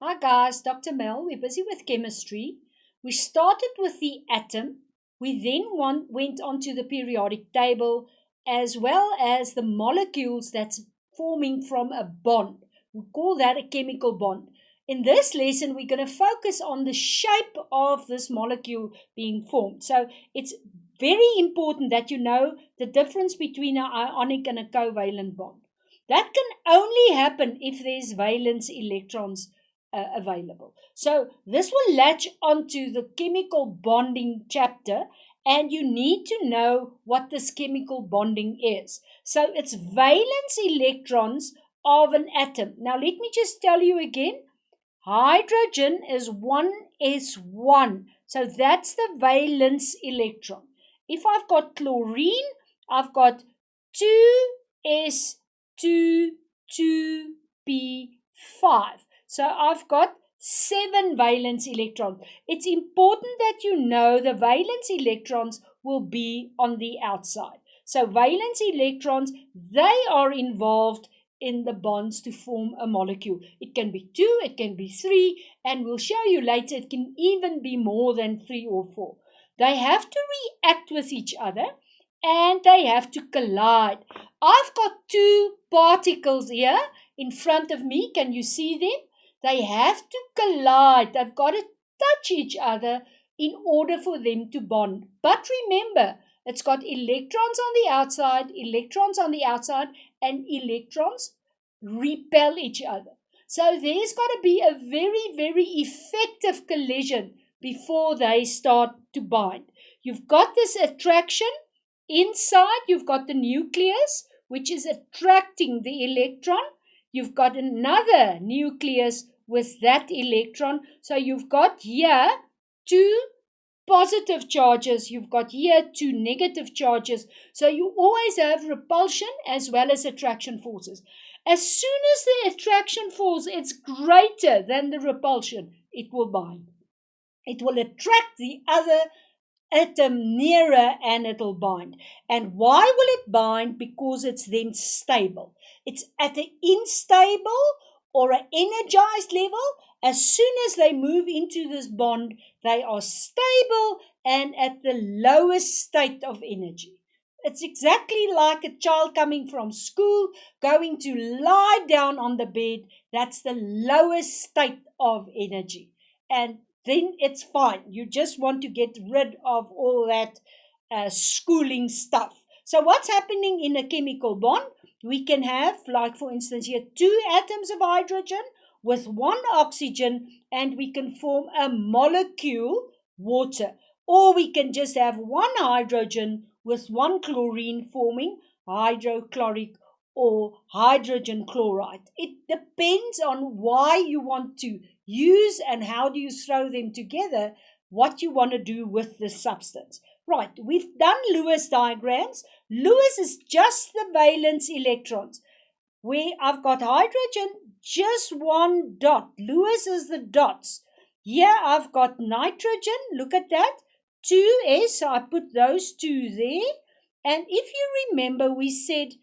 Hi guys, Dr. Mel. We're busy with chemistry. We started with the atom. We then went on to the periodic table as well as the molecules that's forming from a bond. We call that a chemical bond. In this lesson, we're going to focus on the shape of this molecule being formed. So it's very important that you know the difference between an ionic and a covalent bond. That can only happen if there's valence electrons available. So this will latch onto the chemical bonding chapter, and you need to know what this chemical bonding is. So it's valence electrons of an atom. Now let me just tell you again, hydrogen is 1s1. So that's the valence electron. If I've got chlorine, I've got 2s2 2p5. So I've got 7 valence electrons. It's important that you know the valence electrons will be on the outside. So valence electrons, they are involved in the bonds to form a molecule. It can be 2, it can be 3, and we'll show you later it can even be more than 3 or 4. They have to react with each other and they have to collide. I've got 2 particles here in front of me. Can you see them? They have to collide. They've got to touch each other in order for them to bond. But remember, it's got electrons on the outside, and electrons repel each other. So there's got to be a very, very effective collision before they start to bind. You've got this attraction. Inside, you've got the nucleus, which is attracting the electron. You've got another nucleus with that electron. So you've got here 2 positive charges. You've got here 2 negative charges. So you always have repulsion as well as attraction forces. As soon as the attraction force is greater than the repulsion, it will bind. It will attract the other atom nearer and it'll bind. And why will it bind? Because it's then stable. It's at an unstable or an energized level. As soon as they move into this bond, they are stable and at the lowest state of energy. It's exactly like a child coming from school, going to lie down on the bed. That's the lowest state of energy. And then it's fine. You just want to get rid of all that schooling stuff. So what's happening in a chemical bond? We can have, like for instance here, 2 atoms of hydrogen with 1 oxygen, and we can form a molecule, water. Or we can just have 1 hydrogen with 1 chlorine forming hydrochloric or hydrogen chloride. It depends on why you want to use and how do you throw them together, what you want to do with the substance. Right, we've done Lewis diagrams. Lewis is just the valence electrons. Where I've got hydrogen, just 1 dot. Lewis is the dots. Here I've got nitrogen, look at that, 2s, so I put those 2 there. And if you remember, we said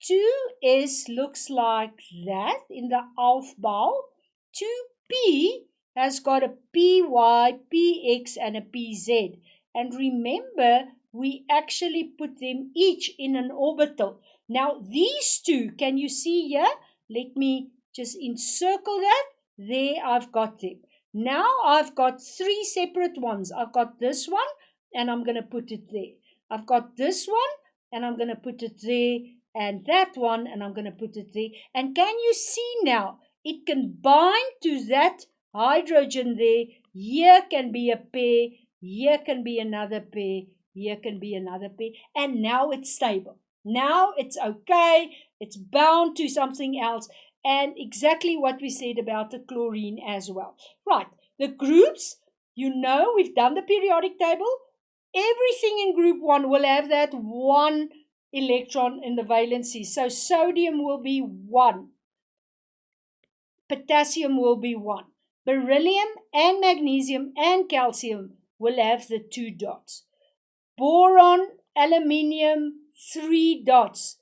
2s looks like that in the Aufbau. 2p has got a py, px, and a pz. And remember, we actually put them each in an orbital. Now, these 2, can you see here? Let me just encircle that. There, I've got them. Now, I've got 3 separate ones. I've got this one, and I'm going to put it there. I've got this one, and I'm going to put it there. And that one, and I'm going to put it there. And can you see now? It can bind to that hydrogen there. Here can be a pair. Here can be another pair. Here can be another pair. And now it's stable. Now it's okay. It's bound to something else. And exactly what we said about the chlorine as well. Right. The groups, you know, we've done the periodic table. Everything in group 1 will have that 1 electron in the valency. So sodium will be 1. Potassium will be 1. Beryllium and magnesium and calcium will have the 2 dots. Boron, aluminium, 3 dots.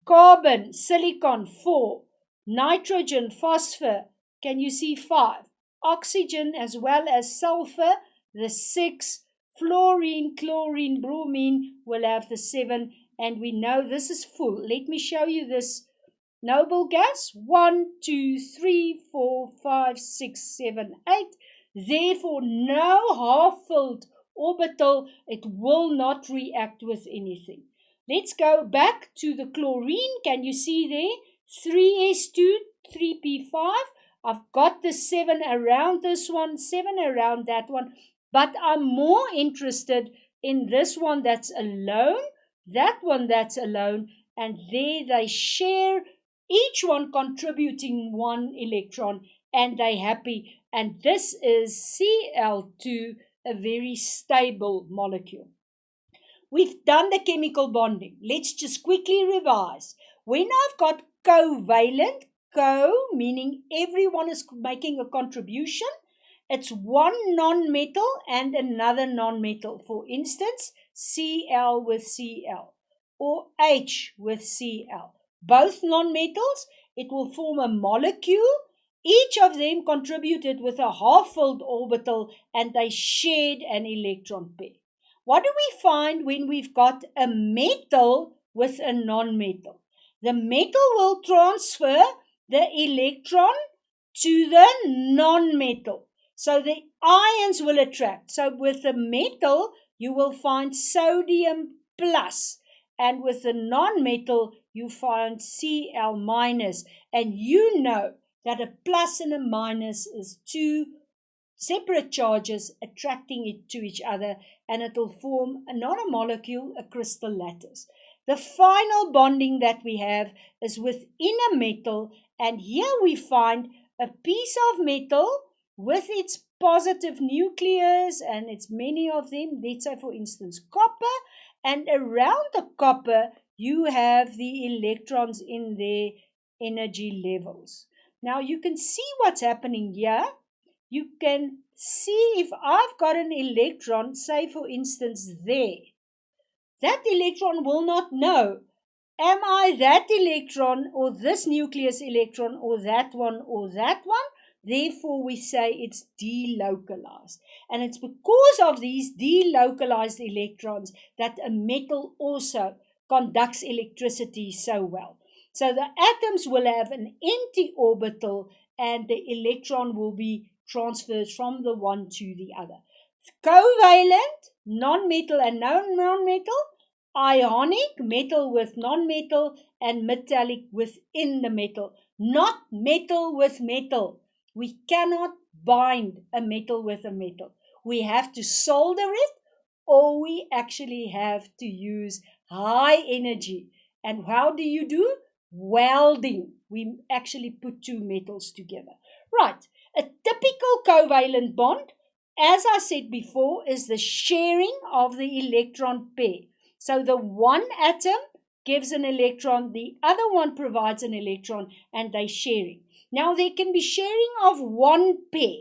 Carbon, silicon, 4. Nitrogen, phosphor, can you see 5? Oxygen as well as sulfur, the 6. Fluorine, chlorine, bromine will have the 7. And we know this is full. Let me show you this noble gas. 1, 2, 3, 4, 5, 6, 7, 8. Therefore, no half-filled orbital, it will not react with anything. Let's go back to the chlorine. Can you see there? 3s2, 3p5. I've got the 7 around this one, 7 around that one. But I'm more interested in this one that's alone, that one that's alone, and there they share, each one contributing 1 electron, and they're happy. And this is Cl2, a very stable molecule. We've done the chemical bonding. Let's just quickly revise. When I've got covalent, co meaning everyone is making a contribution, it's one non-metal and another non-metal. For instance, Cl with Cl or H with Cl. Both non-metals, it will form a molecule. Each of them contributed with a half-filled orbital and they shared an electron pair. What do we find when we've got a metal with a non-metal? The metal will transfer the electron to the non-metal. So the ions will attract. So with the metal, you will find sodium plus. And with the non-metal, you find Cl minus. And you know that a plus and a minus is 2 separate charges attracting it to each other. And it will form not a molecule, a crystal lattice. The final bonding that we have is within a metal. And here we find a piece of metal with its positive nucleus, and it's many of them. Let's say, for instance, copper, and around the copper you have the electrons in their energy levels. Now you can see what's happening here. You can see if I've got an electron, say for instance there, that electron will not know, am I that electron or this nucleus electron or that one or that one? Therefore, we say it's delocalized. And it's because of these delocalized electrons that a metal also conducts electricity so well. So the atoms will have an empty orbital and the electron will be transferred from the one to the other. Covalent, non-metal and non-metal. Ionic, metal with non-metal, and metallic within the metal. Not metal with metal. We cannot bind a metal with a metal. We have to solder it, or we actually have to use high energy. And how do you do? Welding. We actually put 2 metals together. Right, a typical covalent bond, as I said before, is the sharing of the electron pair. So the one atom gives an electron, the other one provides an electron, and they're sharing. Now there can be sharing of 1 pair.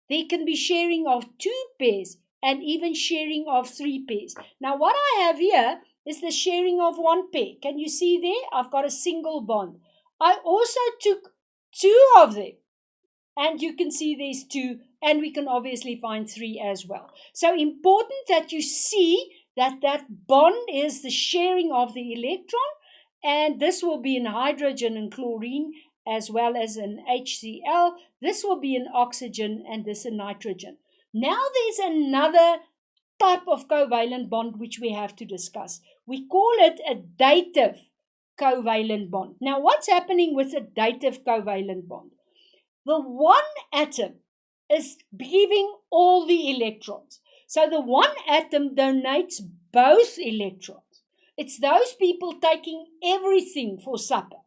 There can be sharing of 2 pairs and even sharing of 3 pairs. Now what I have here is the sharing of 1 pair. Can you see there? I've got a single bond. I also took 2 of them. And you can see there's 2, and we can obviously find 3 as well. So important that you see that bond is the sharing of the electron, and this will be in hydrogen and chlorine as well as in HCl. This will be in oxygen and this in nitrogen. Now there's another type of covalent bond which we have to discuss. We call it a dative covalent bond. Now what's happening with a dative covalent bond? The one atom is giving all the electrons. So the one atom donates both electrons. It's those people taking everything for supper.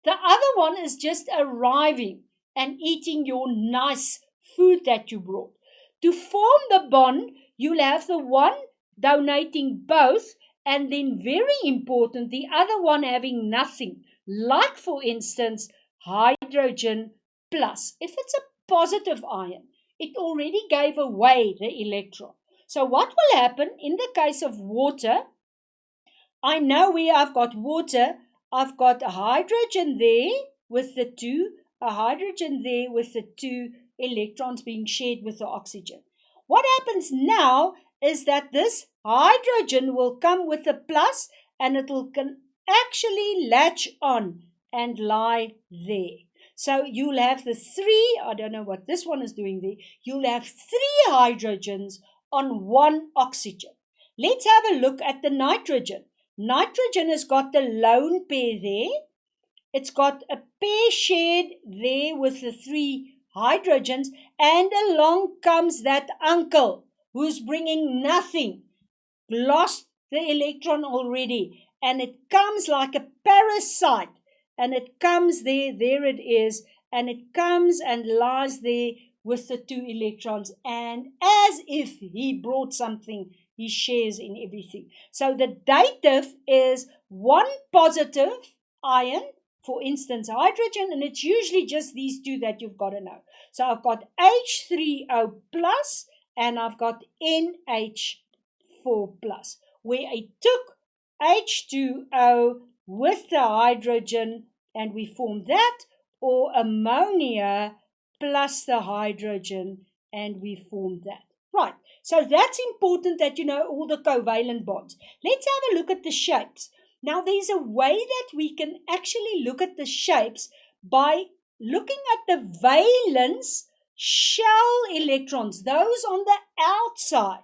The other one is just arriving and eating your nice food that you brought. To form the bond, you'll have the one donating both, and then very important, the other one having nothing. Like for instance, hydrogen plus. If it's a positive ion, it already gave away the electron. So what will happen in the case of water? I know where I've got water. I've got a hydrogen there with the 2. a hydrogen there with the 2 electrons being shared with the oxygen. What happens now is that this hydrogen will come with a plus and it can actually latch on and lie there. So you'll have the 3, I don't know what this one is doing there, you'll have 3 hydrogens on 1 oxygen. Let's have a look at the nitrogen. Nitrogen has got the lone pair there. It's got a pair shared there with the 3 hydrogens, and along comes that uncle who's bringing nothing, lost the electron already, and it comes like a parasite, and it comes there it is, and it comes and lies there with the 2 electrons, and as if he brought something, he shares in everything. So the dative is 1 positive ion, for instance hydrogen, and it's usually just these 2 that you've got to know. So I've got H3O plus and I've got NH4 plus, where I took H2O with the hydrogen and we formed that, or ammonia plus the hydrogen and we formed that. Right, so that's important that you know all the covalent bonds. Let's have a look at the shapes. Now there's a way that we can actually look at the shapes by looking at the valence shell electrons, those on the outside.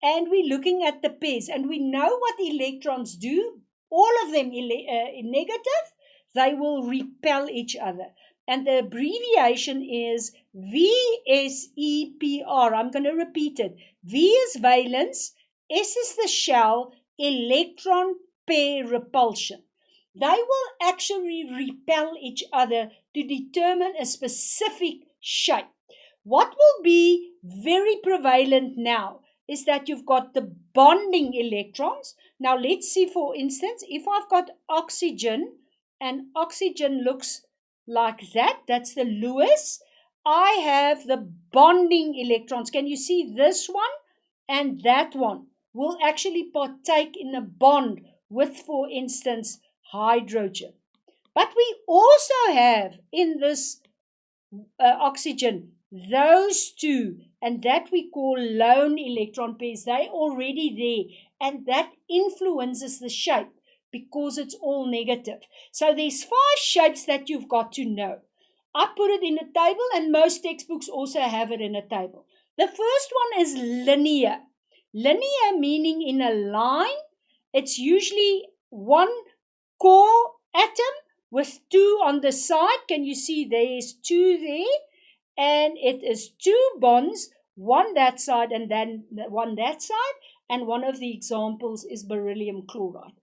And we're looking at the pairs, and we know what electrons do. All of them negative, they will repel each other. And the abbreviation is VSEPR. I'm going to repeat it. V is valence, S is the shell, electron pair repulsion. They will actually repel each other to determine a specific shape. What will be very prevalent now is that you've got the bonding electrons. Now let's see, for instance, if I've got oxygen and oxygen looks like that, that's the Lewis. I have the bonding electrons. Can you see this one and that one will actually partake in a bond with, for instance, hydrogen. But we also have in this oxygen those 2, and that we call lone electron pairs. They're already there, and that influences the shape because it's all negative. So there's 5 shapes that you've got to know. I put it in a table, and most textbooks also have it in a table. The first one is linear. Linear meaning in a line. It's usually 1 core atom with 2 on the side. Can you see there's 2 there? And it is 2 bonds, 1 that side and then 1 that side. And one of the examples is beryllium chloride.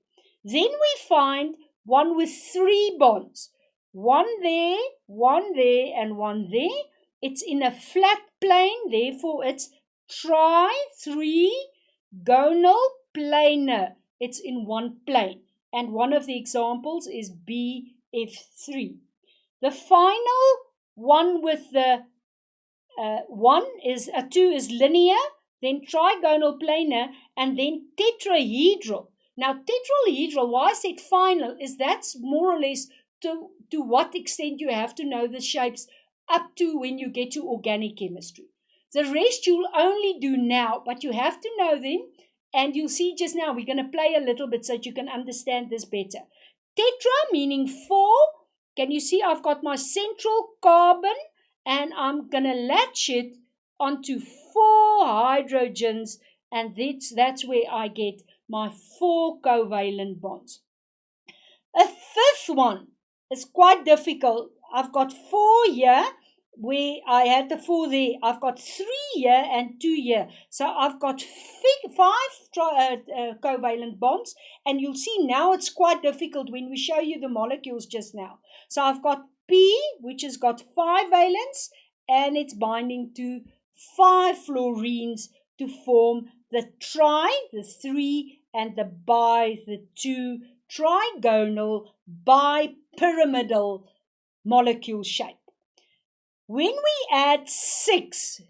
Then we find one with 3 bonds. 1 there, 1 there, and 1 there. It's in a flat plane, therefore it's tri-3-gonal planar. It's in 1 plane. And one of the examples is BF3. The final one with the 2 is linear, then trigonal planar, and then tetrahedral. Now, tetrahedral, why I said final, is that's more or less to what extent you have to know the shapes up to when you get to organic chemistry. The rest you'll only do now, but you have to know them, and you'll see just now, we're going to play a little bit so that you can understand this better. Tetra meaning 4. Can you see I've got my central carbon, and I'm going to latch it onto 4 hydrogens, and that's where I get my 4 covalent bonds. A 5th one is quite difficult. I've got 4 here, where I had the 4 there. I've got 3 here and 2 here. So I've got 5 covalent bonds, and you'll see now it's quite difficult when we show you the molecules just now. So I've got P, which has got 5 valence, and it's binding to 5 fluorines to form the tri, the 3, and the bi, the 2, trigonal bipyramidal molecule shape. When we add 6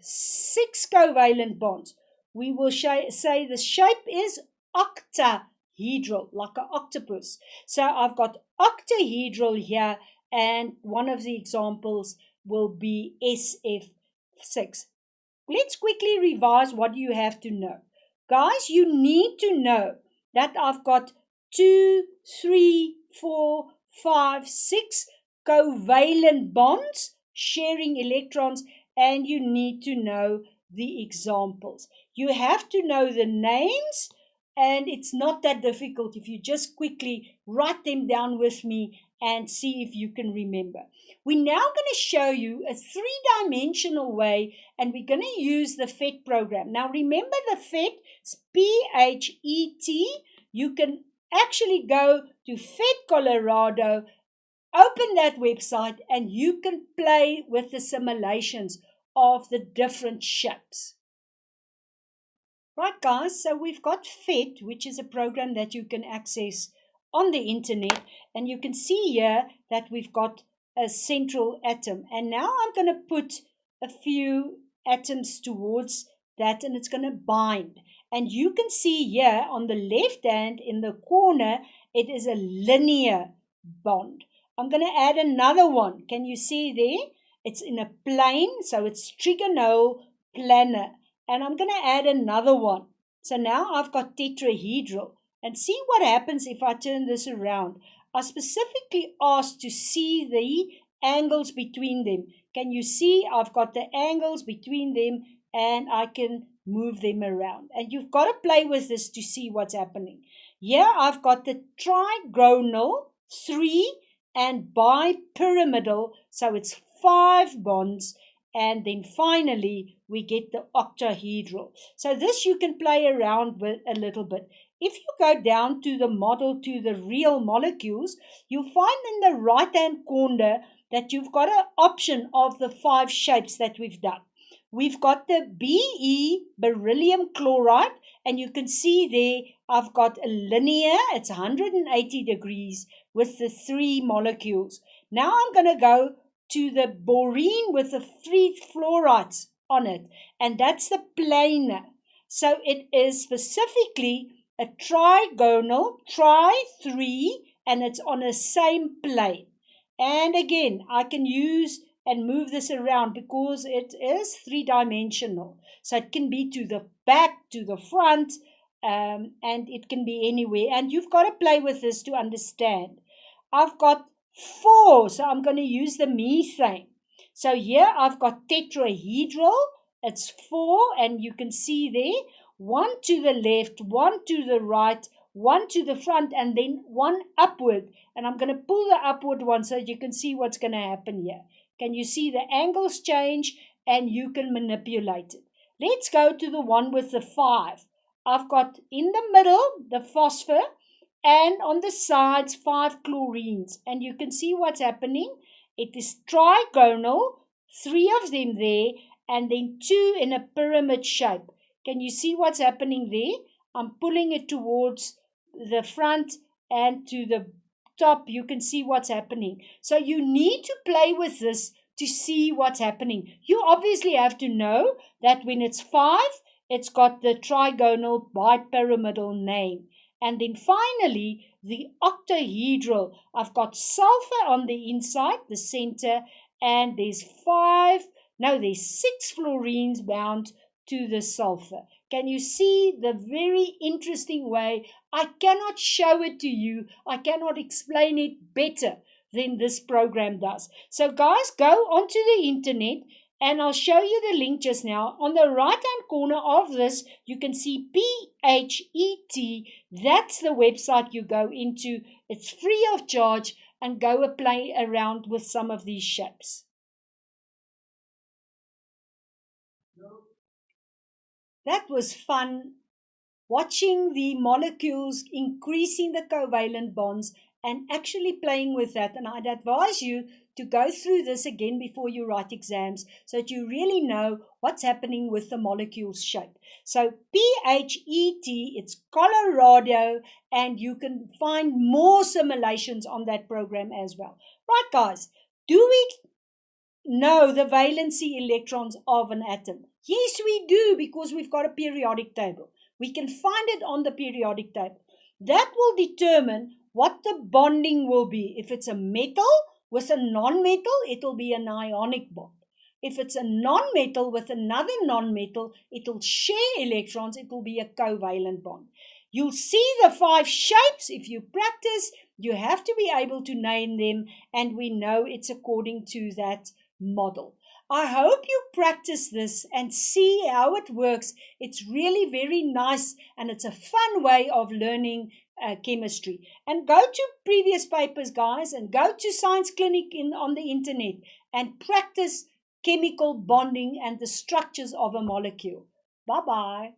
covalent bonds, we will say the shape is octahedral, like an octopus. So I've got octahedral here, and one of the examples will be SF6. Let's quickly revise what you have to know. Guys, you need to know that I've got 2, 3, 4, 5, 6 covalent bonds sharing electrons, and you need to know the examples. You have to know the names, and it's not that difficult if you just quickly write them down with me and see if you can remember. We're now going to show you a three-dimensional way, and we're going to use the PhET program. Now remember, the PhET is P-H-E-T. You can actually go to PhET Colorado, open that website, and you can play with the simulations of the different shapes. Right, guys, so we've got PhET, which is a program that you can access on the internet, and you can see here that we've got a central atom. And now I'm going to put a few atoms towards that, and it's going to bind. And you can see here on the left hand in the corner, it is a linear bond. I'm going to add another one. Can you see there? It's in a plane, so it's trigonal planar. And I'm going to add another one. So now I've got tetrahedral. And see what happens if I turn this around. I specifically asked to see the angles between them. Can you see I've got the angles between them, and I can move them around. And you've got to play with this to see what's happening. Here I've got the trigonal 3 and bipyramidal, so it's 5 bonds. And then finally we get the octahedral. So this you can play around with a little bit. If you go down to the model, to the real molecules, you'll find in the right-hand corner that you've got an option of the 5 shapes that we've done. We've got the Be, beryllium chloride, and you can see there I've got a linear, it's 180 degrees with the 3 molecules. Now I'm going to go to the borine with the 3 fluorides on it, and that's the planar. So it is specifically a trigonal, tri-3, and it's on the same plane. And again, I can use and move this around because it is 3-dimensional. So it can be to the back, to the front, and it can be anywhere. And you've got to play with this to understand. I've got 4, so I'm going to use the methane. So here I've got tetrahedral, it's 4, and you can see there, 1 to the left, 1 to the right, 1 to the front, and then 1 upward. And I'm going to pull the upward one so you can see what's going to happen here. Can you see the angles change, and you can manipulate it. Let's go to the one with the 5. I've got in the middle the phosphor, and on the sides 5 chlorines. And you can see what's happening. It is trigonal, 3 of them there, and then 2 in a pyramid shape. Can you see what's happening there? I'm pulling it towards the front and to the top. You can see what's happening. So you need to play with this to see what's happening. You obviously have to know that when it's 5, it's got the trigonal bipyramidal name. And then finally, the octahedral. I've got sulfur on the inside, the center, and there's 6 fluorines bound to the sulfur. Can you see the very interesting way? I cannot show it to you. I cannot explain it better than this program does. So guys, go onto the internet, and I'll show you the link just now. On the right-hand corner of this, you can see PhET. That's the website you go into. It's free of charge, and go play around with some of these shapes. That was fun, watching the molecules increasing the covalent bonds and actually playing with that. And I'd advise you to go through this again before you write exams so that you really know what's happening with the molecule's shape. So PhET, it's Colorado, and you can find more simulations on that program as well. Right, guys, do we know the valency electrons of an atom? Yes, we do, because we've got a periodic table. We can find it on the periodic table. That will determine what the bonding will be. If it's a metal, With a non-metal, it'll be an ionic bond. If it's a non-metal with another non-metal, it'll share electrons. It will be a covalent bond. You'll see the 5 shapes. If you practice, you have to be able to name them, and we know it's according to that model. I hope you practice this and see how it works. It's really very nice, and it's a fun way of learning chemistry. And go to previous papers, guys, and go to Science Clinic on the internet and practice chemical bonding and the structures of a molecule. Bye-bye.